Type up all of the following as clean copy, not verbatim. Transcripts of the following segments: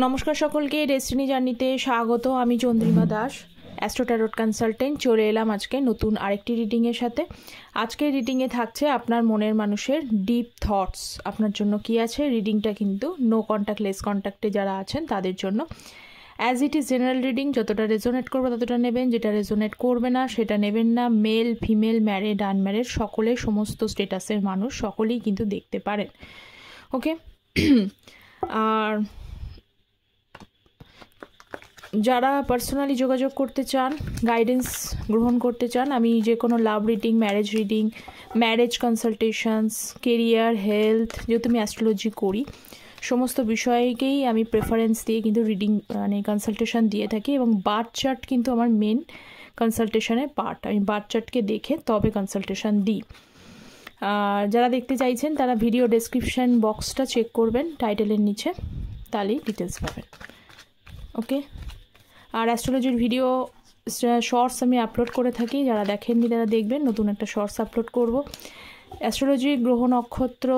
নমস্কার সকলকে, ডেস্টিনি জার্নিতে স্বাগত। আমি Chandrima Das, astro tarot consultant. চলে এলাম আজকে নতুন আরেকটি রিডিংয়ের সাথে। আজকের রিডিংয়ে থাকছে আপনার মনের মানুষের ডিপ থটস আপনার জন্য কী আছে। রিডিংটা কিন্তু নো কন্ট্যাক্ট লেস কন্ট্যাক্টে যারা আছেন তাদের জন্য। As it is general reading, যতটা রেজোনেট করবে ততটা নেবেন, যেটা রেজোনেট করবে না সেটা নেবেন না। মেল ফিমেল ম্যারিড আনম্যারিড সকলে, সমস্ত স্টেটাসের মানুষ সকলেই কিন্তু দেখতে পারেন। ওকে, আর যারা পার্সোনালি যোগাযোগ করতে চান, গাইডেন্স গ্রহণ করতে চান, আমি যে কোনো love reading, marriage consultations, career, health, যেহেতু আমি অ্যাস্ট্রোলজি করি, সমস্ত বিষয়কেই আমি প্রেফারেন্স দিয়ে কিন্তু রিডিং মানে কনসালটেশন দিয়ে থাকি। এবং বার্থ চার্ট কিন্তু আমার মেন কনসালটেশনের পার্ট। আমি বার্থ চার্টকে দেখে তবে কনসালটেশন দিই। যারা দেখতে চাইছেন তারা ভিডিও ডেসক্রিপশান বক্সটা চেক করবেন টাইটেলের নিচে, তাহলেই ডিটেলস পাবেন। ওকে, আর অ্যাস্ট্রোলজির ভিডিও শর্টস আমি আপলোড করে থাকি, যারা দেখেননি তারা দেখবেন। নতুন একটা শর্টস আপলোড করব। অ্যাস্ট্রোলজি, গ্রহ নক্ষত্র,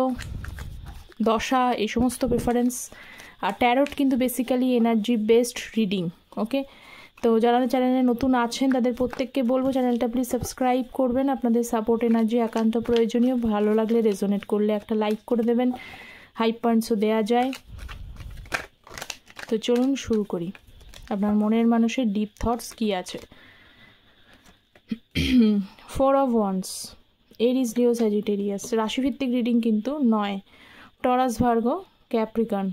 দশা, এই সমস্ত প্রেফারেন্স। আর ট্যারোট কিন্তু বেসিক্যালি এনার্জি বেসড রিডিং। ওকে, তো যারা চ্যানেলে নতুন আছেন তাদের প্রত্যেককে বলবো চ্যানেলটা প্লিজ সাবস্ক্রাইব করবেন। আপনাদের সাপোর্ট এনার্জি একান্ত প্রয়োজনীয়। ভালো লাগলে, রেজোনেট করলে একটা লাইক করে দেবেন। হাই পয়েন্টসও দেওয়া যায়। তো চলুন শুরু করি। আপনার মনের মানুষের ডিপ থটস কী আছে। 4 of Wands, Aries, Leo, Sagittarius. রাশিভিত্তিক রিডিং কিন্তু নয়। Taurus, Virgo, Capricorn.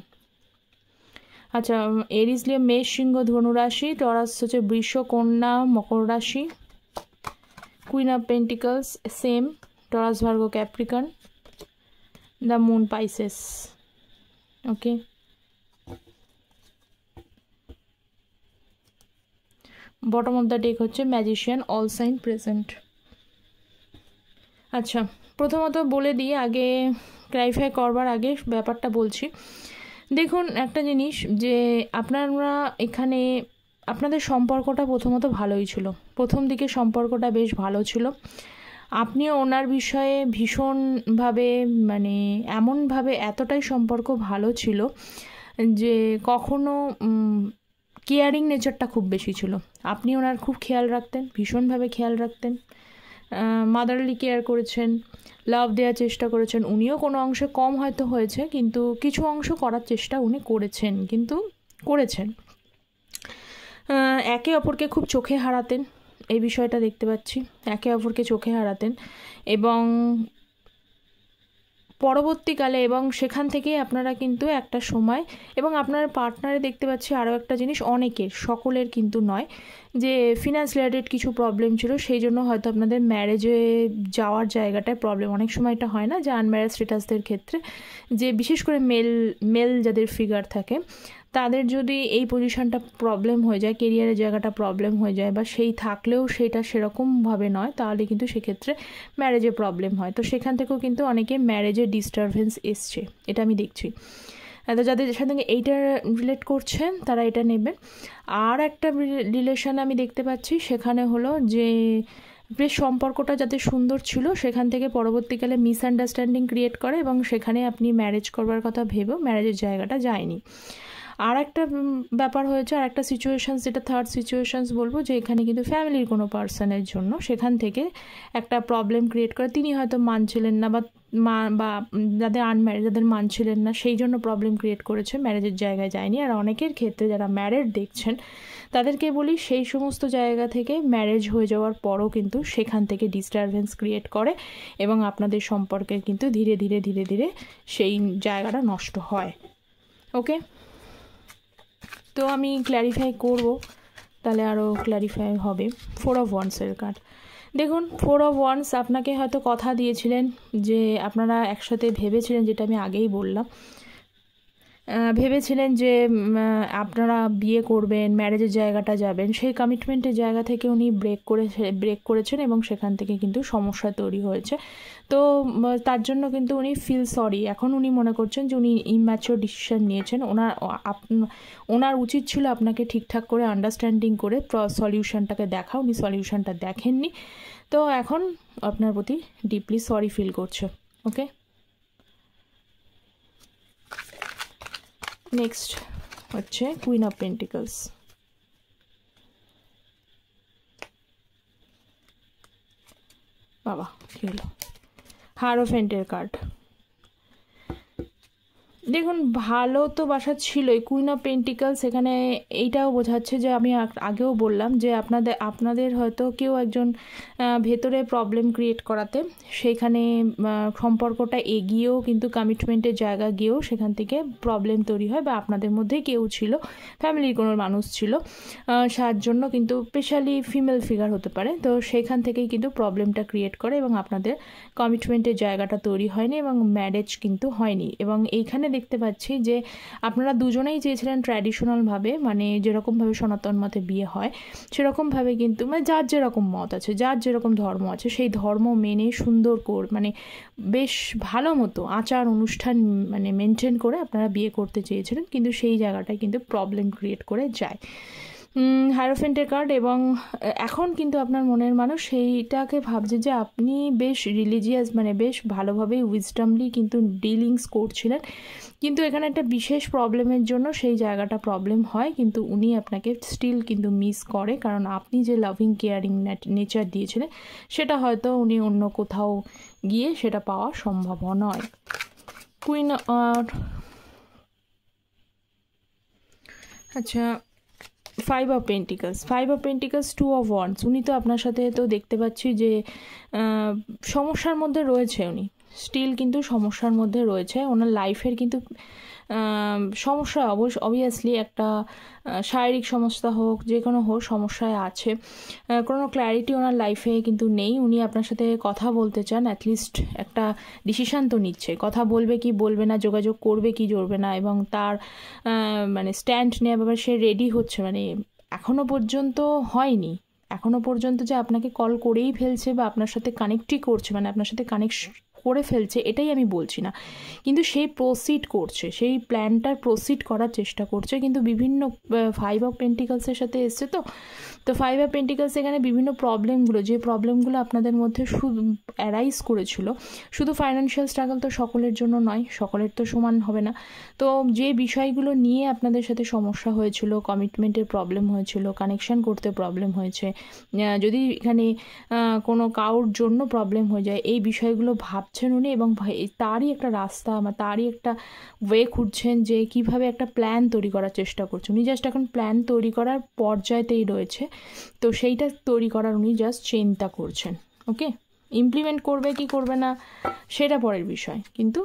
আচ্ছা, এরিস, লিও, মেষ, সিংহ, ধনু রাশি। টরাস হচ্ছে বৃষ, কন্যা, মকর রাশি। Queen of pentacles same. Taurus, Virgo, Capricorn. The moon, Pisces. Okay, bottom of the deck হচ্ছে ম্যাজিশিয়ান, অল সাইন প্রেজেন্ট। আচ্ছা, প্রথমত বলে দিই, আগে ক্লারিফাই করবার আগে ব্যাপারটা বলছি। দেখুন একটা জিনিস, যে আপনারা এখানে আপনাদের সম্পর্কটা প্রথমত ভালোই ছিল। প্রথম দিকে সম্পর্কটা বেশ ভালো ছিল। আপনিও ওনার বিষয়ে ভীষণভাবে মানে এমনভাবে এতটাই সম্পর্ক ভালো ছিল যে কখনো কেয়ারিং নেচারটা খুব বেশি ছিল। আপনি ওনার খুব খেয়াল রাখতেন, ভীষণভাবে খেয়াল রাখতেন, মাদারলি কেয়ার করেছেন, লাভ দেওয়ার চেষ্টা করেছেন। উনিও কোনো অংশে কম হয়তো হয়েছে, কিন্তু কিছু অংশ করার চেষ্টা উনি করেছেন। একে অপরকে খুব চোখে হারাতেন, এই বিষয়টা দেখতে পাচ্ছি। একে অপরকে চোখে হারাতেন এবং পরবর্তীকালে, এবং সেখান থেকেই আপনারা কিন্তু একটা সময়, এবং আপনার পার্টনারে দেখতে পাচ্ছি আরও একটা জিনিস, অনেকের, সকলের কিন্তু নয়, যে ফিনান্স রিলেটেড কিছু প্রবলেম ছিল, সেই জন্য হয়তো আপনাদের ম্যারেজে যাওয়ার জায়গাটায় প্রবলেম। অনেক সময় এটা হয় না যে আনম্যারেড স্ট্যাটাসদের ক্ষেত্রে, যে বিশেষ করে মেল যাদের ফিগার থাকে তাদের যদি এই পজিশনটা প্রবলেম হয়ে যায়, কেরিয়ারের জায়গাটা প্রবলেম হয়ে যায়, বা সেই থাকলেও সেটা সেরকমভাবে নয়, তাহলে কিন্তু সেক্ষেত্রে ম্যারেজে প্রবলেম হয়। তো সেখান থেকেও কিন্তু অনেকে ম্যারেজে ডিস্টারবেন্স এসছে, এটা আমি দেখছি। তো যাদের সাথে এইটা রিলেট করছেন তারা এটা নেবেন। আর একটা রিলেশন আমি দেখতে পাচ্ছি, সেখানে হলো যে বেশ সম্পর্কটা যাতে সুন্দর ছিল, সেখান থেকে পরবর্তীকালে মিসআন্ডারস্ট্যান্ডিং ক্রিয়েট করে, এবং সেখানে আপনি ম্যারেজ করবার কথা ভেবেও ম্যারেজের জায়গাটা যায়নি। আর একটা ব্যাপার হয়েছে, আর একটা সিচুয়েশানস, যেটা থার্ড সিচুয়েশানস বলবো, যে এখানে কিন্তু ফ্যামিলির কোনো পার্সনের জন্য সেখান থেকে একটা প্রবলেম ক্রিয়েট করে। তিনি হয়তো মানছিলেন না, বা যাদের আনম্যারিড, যাদের মানছিলেন না, সেই জন্য প্রবলেম ক্রিয়েট করেছে, ম্যারেজের জায়গায় যায়নি। আর অনেকের ক্ষেত্রে যারা ম্যারেড দেখছেন তাদেরকে বলি, সেই সমস্ত জায়গা থেকে ম্যারেজ হয়ে যাওয়ার পরও কিন্তু সেখান থেকে ডিস্টারবেন্স ক্রিয়েট করে, এবং আপনাদের সম্পর্কে কিন্তু ধীরে ধীরে ধীরে ধীরে সেই জায়গাটা নষ্ট হয়। ওকে, তো আমি ক্ল্যারিফাই করব, তাহলে আরও ক্ল্যারিফাই হবে। 4 of Wands-এর কার্ড। দেখুন, 4 of Wands আপনাকে হয়তো কথা দিয়েছিলেন, যে আপনারা একসাথে ভেবেছিলেন, যেটা আমি আগেই বললাম, ভেবেছিলেন যে আপনারা বিয়ে করবেন, ম্যারেজের জায়গাটা যাবেন। সেই কমিটমেন্টের জায়গা থেকে উনি ব্রেক করেছেন, এবং সেখান থেকে কিন্তু সমস্যা তৈরি হয়েছে। তো তার জন্য কিন্তু উনি ফিল সরি। এখন উনি মনে করছেন যে উনি ইম্যাচিওর ডিসিশন নিয়েছেন। ওনার উচিত ছিল আপনাকে ঠিকঠাক করে আন্ডারস্ট্যান্ডিং করে সলিউশনটাকে দেখা। উনি সলিউশনটা দেখেননি, তো এখন আপনার প্রতি ডিপলি সরি ফিল করছে। ওকে, নেক্সট হচ্ছে কুইন অফ পেন্টিকলস, বাবা কি হলো, হারোফেন্টের কার্ড। দেখুন ভালো তো বাসা ছিলই, কুইন অফ পেন্টিকলস এখানে এইটাও বোঝাচ্ছে যে আমি আগেও বললাম যে আপনাদের হয়তো কেউ একজন ভেতরে প্রবলেম ক্রিয়েট করাতে সেইখানে সম্পর্কটা এগিয়েও কিন্তু কমিটমেন্টের জায়গা গিয়েও সেখান থেকে প্রবলেম তৈরি হয়, বা আপনাদের মধ্যে কেউ ছিল, ফ্যামিলির কোনো মানুষ ছিল, তার জন্য কিন্তু স্পেশালি ফিমেল ফিগার হতে পারে, তো সেখান থেকেই কিন্তু প্রবলেমটা ক্রিয়েট করে এবং আপনাদের কমিটমেন্টের জায়গাটা তৈরি হয়নি এবং ম্যারেজ কিন্তু হয়নি। এবং এইখানে দেখতে পাচ্ছি যে আপনারা দুজনেই চেয়েছিলেন ট্র্যাডিশনালভাবে, মানে যেরকমভাবে সনাতন মতে বিয়ে হয় সেরকমভাবে, কিন্তু মানে যার যেরকম মত আছে, যার যেরকম ধর্ম আছে সেই ধর্ম মেনে সুন্দর মানে বেশ ভালো মতো আচার অনুষ্ঠান মানে মেনটেন করে আপনারা বিয়ে করতে চেয়েছিলেন, কিন্তু সেই জায়গাটায় কিন্তু প্রবলেম ক্রিয়েট করে যায় হায়ারোফেন্টের কার্ড। এবং এখন কিন্তু আপনার মনের মানুষ সেইটাকে ভাবছে যে আপনি বেশ রিলিজিয়াস, মানে বেশ ভালোভাবে উইজডমলি কিন্তু ডিলিংস করছিলেন, কিন্তু এখানে একটা বিশেষ প্রবলেমের জন্য সেই জায়গাটা প্রবলেম হয়, কিন্তু উনি আপনাকে স্টিল কিন্তু মিস করে, কারণ আপনি যে লাভিং কেয়ারিং নেচার দিয়েছিলেন সেটা হয়তো উনি অন্য কোথাও গিয়ে সেটা পাওয়া সম্ভব নয়। কুইন, আচ্ছা five of pentacles, two of wands, উনি তো আপনার সাথে তো দেখতে পাচ্ছি যে সমস্যার মধ্যে রয়েছে, উনি স্টিল কিন্তু সমস্যার মধ্যে রয়েছে, ওনার লাইফের কিন্তু সমস্যা অবভিয়াসলি একটা শারীরিক সমস্যা হোক যে কোনো হোক সমস্যায় আছে, কোনো ক্ল্যারিটি ওনার লাইফে কিন্তু নেই। উনি আপনার সাথে কথা বলতে চান, অ্যাটলিস্ট একটা ডিসিশান তো নিচ্ছে, কথা বলবে কি বলবে না, যোগাযোগ করবে কি করবে না, এবং তার মানে স্ট্যান্ড নেওয়া ব্যাপারে সে রেডি হচ্ছে, মানে এখনও পর্যন্ত হয়নি, এখনও পর্যন্ত যে আপনাকে কল করেই ফেলছে বা আপনার সাথে কানেক্টই করছে, মানে আপনার সাথে কানেক্ট করে ফেলছে এটাই আমি বলছি না, কিন্তু সেই প্রসিড করছে, সেই প্ল্যানটার প্রসিড করার চেষ্টা করছে, কিন্তু বিভিন্ন ফাইভ অফ পেন্টিকলসের সাথে এসছে, তো ফাইভ অফ পেন্টিকলস এখানে বিভিন্ন প্রবলেমগুলো, যে প্রবলেমগুলো আপনাদের মধ্যে শুধু অ্যারাইজ করেছিল, শুধু ফাইন্যান্সিয়াল স্ট্রাগল তো সকলের জন্য নয়, সকলের তো সমান হবে না, তো যে বিষয়গুলো নিয়ে আপনাদের সাথে সমস্যা হয়েছিল, কমিটমেন্টের প্রবলেম হয়েছিল, কানেকশন করতে প্রবলেম হয়েছে, যদি এখানে কোনো কারোর জন্য প্রবলেম হয়ে যায়, এই বিষয়গুলো ভাবছেন উনি, এবং তারই একটা রাস্তা বা তারই একটা ওয়ে খুঁজছেন যে কিভাবে একটা প্ল্যান তৈরি করার চেষ্টা করছেন। উনি জাস্ট এখন প্ল্যান তৈরি করার পর্যায়েতেই রয়েছে, তো সেইটা তৈরি করার উনি জাস্ট চিন্তা করছেন। ওকে, ইমপ্লিমেন্ট করবে কি করবে না সেটা পরের বিষয়, কিন্তু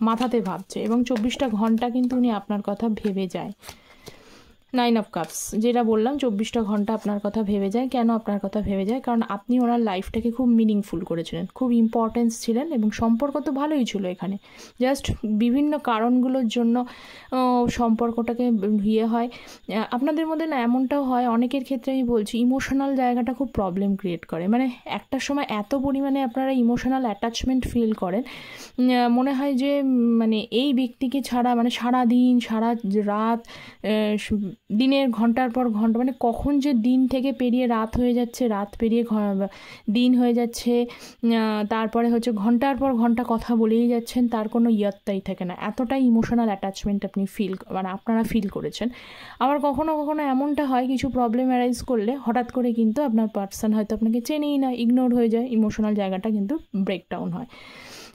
মাথাতে ভাবছে, এবং 24টা ঘন্টা কিন্তু উনি আপনার কথা ভেবে যায়। 9 অফ কাপস, যেটা বললাম 24টা ঘন্টা আপনার কথা ভেবে যায়। কেন আপনার কথা ভেবে যায়? কারণ আপনি ওনার লাইফটাকে খুব মিনিংফুল করেছিলেন, খুব ইম্পর্টেন্স ছিলেন, এবং সম্পর্ক তো ভালোই ছিল, এখানে জাস্ট বিভিন্ন কারণগুলোর জন্য সম্পর্কটাকে হয়। আপনাদের মধ্যে না এমনটাও হয়, অনেকের ক্ষেত্রে আমি বলছি ইমোশনাল জায়গাটা খুব প্রবলেম ক্রিয়েট করে, মানে একটা সময় এত পরিমাণে আপনারা ইমোশনাল অ্যাটাচমেন্ট ফিল করেন, মনে হয় যে মানে এই ব্যক্তিকে ছাড়া, মানে সারা দিন সারা রাত, দিনের ঘন্টার পর ঘন্টা, মানে কখন যে দিন থেকে পেরিয়ে রাত হয়ে যাচ্ছে, রাত পেরিয়ে দিন হয়ে যাচ্ছে, তারপরে হচ্ছে ঘন্টার পর ঘন্টা কথা বলেই যাচ্ছেন, তার কোনো ইয়ত্তাই থাকে না, এতটাই ইমোশনাল অ্যাটাচমেন্ট আপনি মানে আপনারা ফিল করেছেন। আবার কখনো কখনো এমনটা হয়, কিছু প্রবলেম অ্যারাইজ করলে হঠাৎ করে কিন্তু আপনার পার্সন হয়তো আপনাকে চেনেই না, ইগনোর হয়ে যায়, ইমোশনাল জায়গাটা কিন্তু ব্রেকডাউন হয়।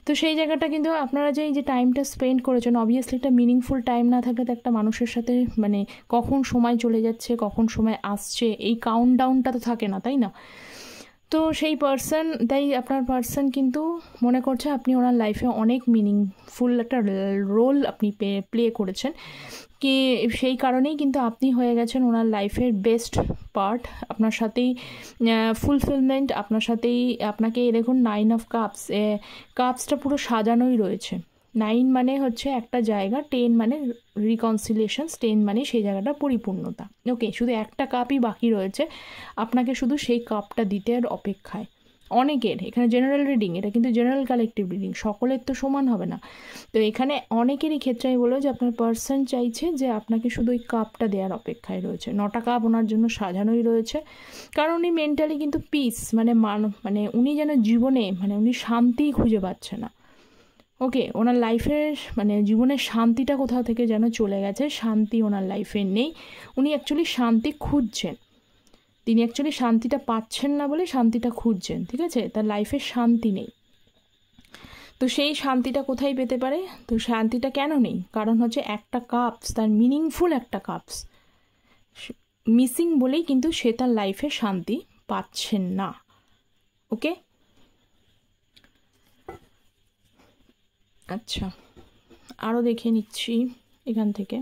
তো সেই জায়গাটা কিন্তু আপনারা যে টাইমটা স্পেন্ড করেছেন, অবভিয়াসলি একটা মিনিংফুল টাইম না থাকলে তো একটা মানুষের সাথে মানে কখন সময় চলে যাচ্ছে, কখন সময় আসছে, এই কাউন্টডাউনটা তো থাকে না, তাই না? তো সেই তাই আপনার পার্সন কিন্তু মনে করছে আপনি ওনার লাইফে অনেক মিনিংফুল একটা রোল আপনি প্লে করেছেন, কি সেই কারণেই কিন্তু আপনি হয়ে গেছেন ওনার লাইফের বেস্ট পার্ট, আপনার সাথেই ফুলফিলমেন্ট, আপনার সাথেই আপনাকে দেখুন 9 অফ কাপস, কাপসটা পুরো সাজানোই রয়েছে। 9 মানে হচ্ছে একটা জায়গা, 10 মানে রিকনসিলিয়েশনস, 10 মানে সেই জায়গাটা পরিপূর্ণতা। ওকে, শুধু একটা কাপই বাকি রয়েছে, আপনাকে শুধু সেই কাপটা দিতে আর অপেক্ষায়। অনেকের এখানে জেনারেল রিডিং, এটা কিন্তু জেনারেল কালেকটিভ রিডিং, সকলের তো সমান হবে না, তো এখানে অনেকেরই ক্ষেত্রে আমি বলবো যে আপনার পার্সন চাইছে যে আপনাকে শুধু ওই কাপটা দেওয়ার অপেক্ষায় রয়েছে। 9টা কাপ ওনার জন্য সাজানোই রয়েছে, কারণ উনি মেন্টালি কিন্তু পিস, মানে উনি যেন জীবনে, মানে উনি শান্তিই খুঁজে পাচ্ছে না, ওকে, ওনার লাইফের মানে জীবনের শান্তিটা কোথাও থেকে যেন চলে গেছে, শান্তি ওনার লাইফে নেই। উনি অ্যাকচুয়ালি শান্তি খুঁজছেন, তিনি অ্যাকচুয়ালি শান্তিটা পাচ্ছেন না বলে শান্তিটা খুঁজছেন, ঠিক আছে? তার লাইফে শান্তি নেই। তো সেই শান্তিটা কোথায় পেতে পারে? তো শান্তিটা কেন নেই? কারণ হচ্ছে একটা কাপস, তার মিনিংফুল একটা কাপস মিসিং বলেই কিন্তু সে তার লাইফে শান্তি পাচ্ছেন না। ওকে, আচ্ছা আরও দেখে নিচ্ছি এখান থেকে।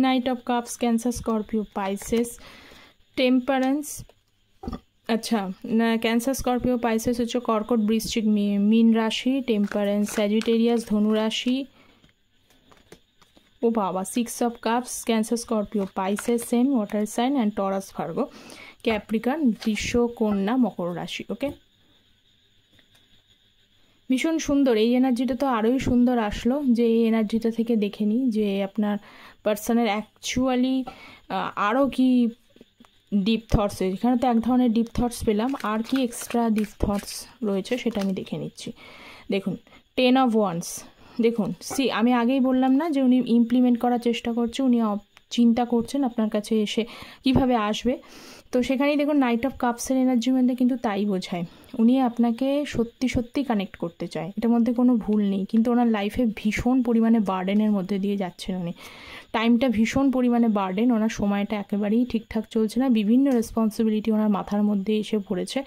Night of cups, Cancer, Scorpio, Pisces, temperance. আচ্ছা, ক্যান্সার, স্করপিও, পাইসেস হচ্ছে কর্কট, বৃশ্চিক, মীন রাশি, টেম্পারেন্স স্যাজিটেরিয়াস, ধনু রাশি। ও বাবা, 6 of cups, Cancer, Scorpio, Pisces same water sign, and Taurus, Virgo, Capricorn, বৃষ, কন্যা, মকর রাশি। ওকে, ভীষণ সুন্দর। এই এনার্জিটা তো আরোই সুন্দর আসলো, যে এই এনার্জিটা থেকে দেখে নিই যে আপনার পার্সনের অ্যাকচুয়ালি আরও কি ডিপ থটস রয়েছে। এখানে তো এক ধরনের ডিপ থটস পেলাম, আর কি এক্সট্রা ডিপ থটস রয়েছে সেটা আমি দেখে নিচ্ছি। দেখুন, 10 অফ ওয়ান্স। দেখুন, আমি আগেই বললাম না যে উনি ইমপ্লিমেন্ট করার চেষ্টা করছে, উনি চিন্তা করছেন আপনার কাছে এসে কিভাবে আসবে। তো সেখানেই দেখুন নাইট অফ কাপসের এনার্জি মধ্যে কিন্তু তাই বোঝায়, উনি আপনাকে সত্যি সত্যি কানেক্ট করতে চায়, এটার মধ্যে কোনো ভুল নেই। কিন্তু ওনার লাইফে ভীষণ পরিমাণে বার্ডেনের মধ্যে দিয়ে যাচ্ছেন উনি, টাইমটা ভীষণ পরিমাণে বার্ডেন, ওনার সময়টা একেবারেই ঠিকঠাক চলছে না, বিভিন্ন রেসপন্সিবিলিটি ওনার মাথার মধ্যে এসে পড়েছে।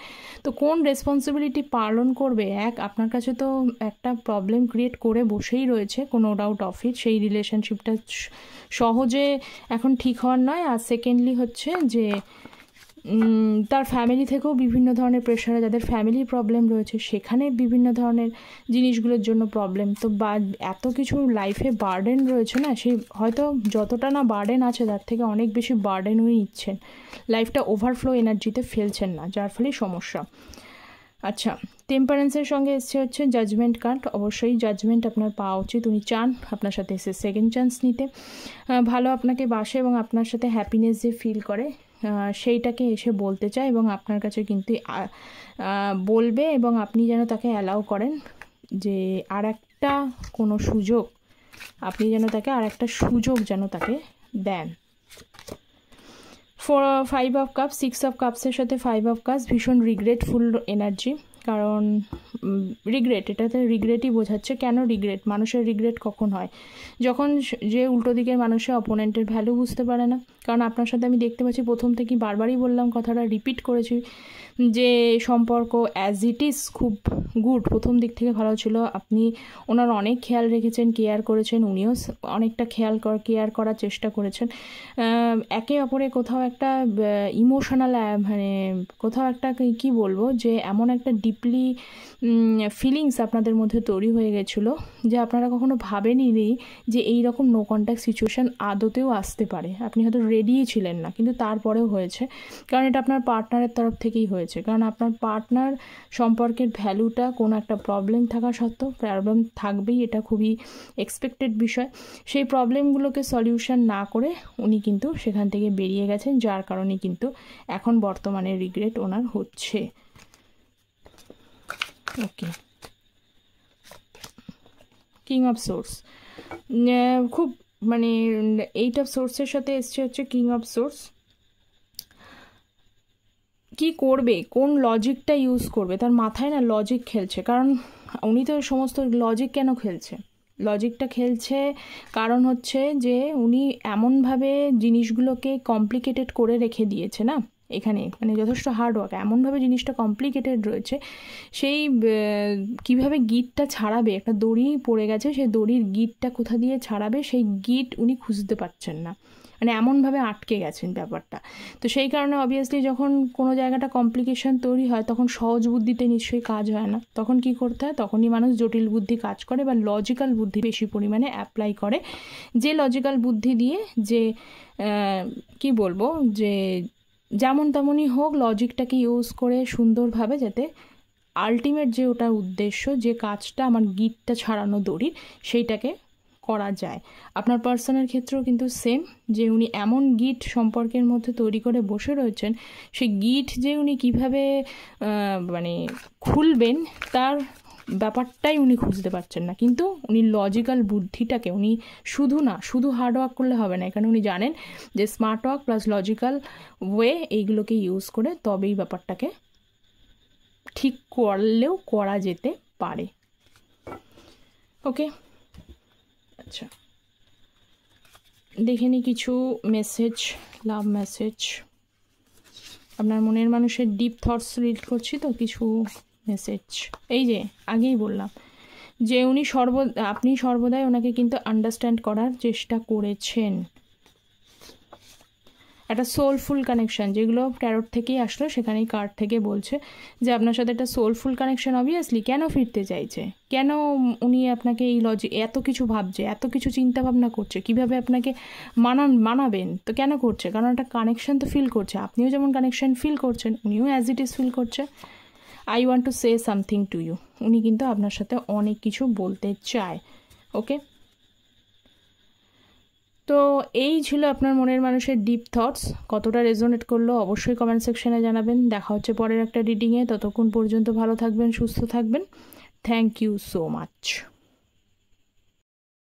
তো কোন রেসপন্সিবিলিটি পালন করবে? আপনার কাছে তো একটা প্রবলেম ক্রিয়েট করে বসেই রয়েছে, কোনো ডাউট অফ ইট। সেই রিলেশনশিপটা সহজে এখন ঠিক হওয়ার নয়। আর সেকেন্ডলি হচ্ছে যে তার ফ্যামিলি থেকেও বিভিন্ন ধরনের প্রেশারে, যাদের ফ্যামিলি প্রবলেম রয়েছে সেখানে বিভিন্ন ধরনের জিনিসগুলোর জন্য প্রবলেম। তো এত কিছু লাইফে বার্ডেন রয়েছে না, সেই হয়তো যতটা না বার্ডেন আছে তার থেকে অনেক বেশি বার্ডেন হয়ে নিচ্ছেন, লাইফটা ওভারফ্লো এনার্জিতে ফেলছেন না, যার ফলে সমস্যা। আচ্ছা, টেম্পারেন্সের সঙ্গে এসছে হচ্ছে জাজমেন্ট কার্ড। অবশ্যই জাজমেন্ট আপনার পাওয়া উচিত, উনি চান আপনার সাথে এসে সেকেন্ড চান্স নিতে, ভালো আপনাকে বাসে এবং আপনার সাথে হ্যাপিনেস যে ফিল করে সেইটাকে এসে বলতে চায়, এবং আপনার কাছে কিন্তু বলবে, এবং আপনি যেন তাকে অ্যালাউ করেন যে আর একটা কোনো সুযোগ, আপনি যেন তাকে আর একটা সুযোগ যেন তাকে দেন। 5 অফ কাপস, 6 অফ কাপসের সাথে 5 অফ কাপস ভীষণ রিগ্রেটফুল এনার্জি। কারণ রিগ্রেট, এটাতে রিগ্রেটই বোঝাচ্ছে। কেন রিগ্রেট? মানুষের রিগ্রেট কখন হয়? যখন যে উল্টো দিকের মানুষের অপোনেন্টের ভ্যালু বুঝতে পারে না। কারণ আপনার সাথে আমি দেখতে পাচ্ছি, প্রথম থেকেই বারবারই বললাম, কথাটা রিপিট করেছি, যে সম্পর্ক অ্যাজ ইট ইজ খুব গুড, প্রথম দিক থেকে ভালো ছিল। আপনি ওনার অনেক খেয়াল রেখেছেন, কেয়ার করেছেন, উনিও অনেকটা কেয়ার করার চেষ্টা করেছেন। একে অপরে কোথাও একটা ইমোশনাল, মানে কোথাও একটা কি বলবো, যে এমন একটা ডিপলি ফিলিংস আপনাদের মধ্যে তৈরি হয়ে গেছিলো, যে আপনারা কখনো ভাবেনি যে এই রকম নো কন্ট্যাক্ট সিচুয়েশান আদতেও আসতে পারে। আপনি হয়তো রেডিই ছিলেন না, কিন্তু তারপরেও হয়েছে, কারণ এটা আপনার পার্টনারের তরফ থেকেই হয়েছে। কারণ আপনার পার্টনার সম্পর্কের ভ্যালুটা কোনো একটা প্রবলেম থাকা সত্ত্বেও, প্রবলেম থাকবেই, এটা খুবই এক্সপেক্টেড বিষয়, সেই প্রবলেমগুলোকে সলিউশন না করে উনি কিন্তু সেখান থেকে বেরিয়ে গেছেন, যার কারণে কিন্তু এখন বর্তমানে রিগ্রেট ওনার হচ্ছে। ওকে, কিং অফ সোর্স, খুব মানে 8 অফ সোর্সের সাথে এসছে হচ্ছে কিং অফ সোর্স। কি করবে, কোন লজিকটা ইউজ করবে, তার মাথায় না লজিক খেলছে। কারণ উনি তো সমস্ত লজিক কেন খেলছে, লজিকটা খেলছে কারণ হচ্ছে যে উনি এমনভাবে জিনিসগুলোকে কমপ্লিকেটেড করে রেখে দিয়েছে না, এখানে মানে যথেষ্ট হার্ডওয়ার্ক, এমনভাবে জিনিসটা কমপ্লিকেটেড রয়েছে। সেই কিভাবে গিটটা ছাড়াবে, একটা দড়ি পড়ে গেছে, সেই দড়ির গিটটা কোথা দিয়ে ছাড়াবে, সেই গিট উনি খুঁজতে পারছেন না, মানে এমনভাবে আটকে গেছেন ব্যাপারটা। তো সেই কারণে অবভিয়াসলি যখন কোনো জায়গাটা কমপ্লিকেশন তৈরি হয়, তখন সহজ বুদ্ধিতে নিশ্চয়ই কাজ হয় না। তখন কি করতে হয়? তখনই মানুষ জটিল বুদ্ধি কাজ করে, বা লজিক্যাল বুদ্ধি বেশি পরিমাণে অ্যাপ্লাই করে, যে লজিক্যাল বুদ্ধি দিয়ে যে কি বলবো, যে যেমন তেমনই হোক লজিকটাকে ইউজ করে সুন্দরভাবে, যাতে আলটিমেট যে ওটার উদ্দেশ্য, যে কাজটা আমার গিটটা ছাড়ানো দড়ির, সেইটাকে করা যায়। আপনার পার্সনের ক্ষেত্রেও কিন্তু সেম, যে উনি এমন গিট সম্পর্কের মধ্যে তৈরি করে বসে রয়েছেন, সেই গিট যে উনি কীভাবে মানে খুলবেন তার ব্যাপারটাই উনি খুঁজতে পারছেন না। কিন্তু উনি লজিক্যাল বুদ্ধিটাকে উনি শুধু হার্ড ওয়ার্ক করলে হবে না, এখানে উনি জানেন যে smart work plus logical way এইগুলোকে ইউজ করে তবেই ব্যাপারটাকে ঠিক করলেও করা যেতে পারে। ওকে, আচ্ছা দেখে নি কিছু মেসেজ, লাভ মেসেজ। আপনার মনের মানুষের ডিপ থটস রিড করছি তো কিছু মেসেজ। এই যে আগেই বললাম যে আপনি সর্বদাই ওনাকে কিন্তু আন্ডারস্ট্যান্ড করার চেষ্টা করেছেন। একটা সোলফুল কানেকশান, যেগুলো ট্যারোট থেকেই আসলো, সেখানেই কার্ড থেকে বলছে যে আপনার সাথে একটা সোলফুল কানেকশান অবভিয়াসলি। কেন ফিরতে চাইছে, কেন উনি আপনাকে এই এত কিছু ভাবছে, এত কিছু চিন্তা ভাবনা করছে, কিভাবে আপনাকে মানাবেন, তো কেন করছে? কারণ একটা কানেকশান তো ফিল করছে, আপনিও যেমন কানেকশান ফিল করছেন, উনিও অ্যাজ ইট ইজ ফিল করছে। I want to say something to you, উনি কিন্তু আপনার সাথে অনেক কিছু বলতে চায়। ওকে, তো এই ছিল আপনার মনের মানুষের ডিপ থটস। কতটা রেজোনেট করলো অবশ্যই কমেন্ট সেকশনে জানাবেন। দেখা হচ্ছে পরের একটা রিডিংয়ে, ততক্ষণ পর্যন্ত ভালো থাকবেন, সুস্থ থাকবেন। Thank you so much.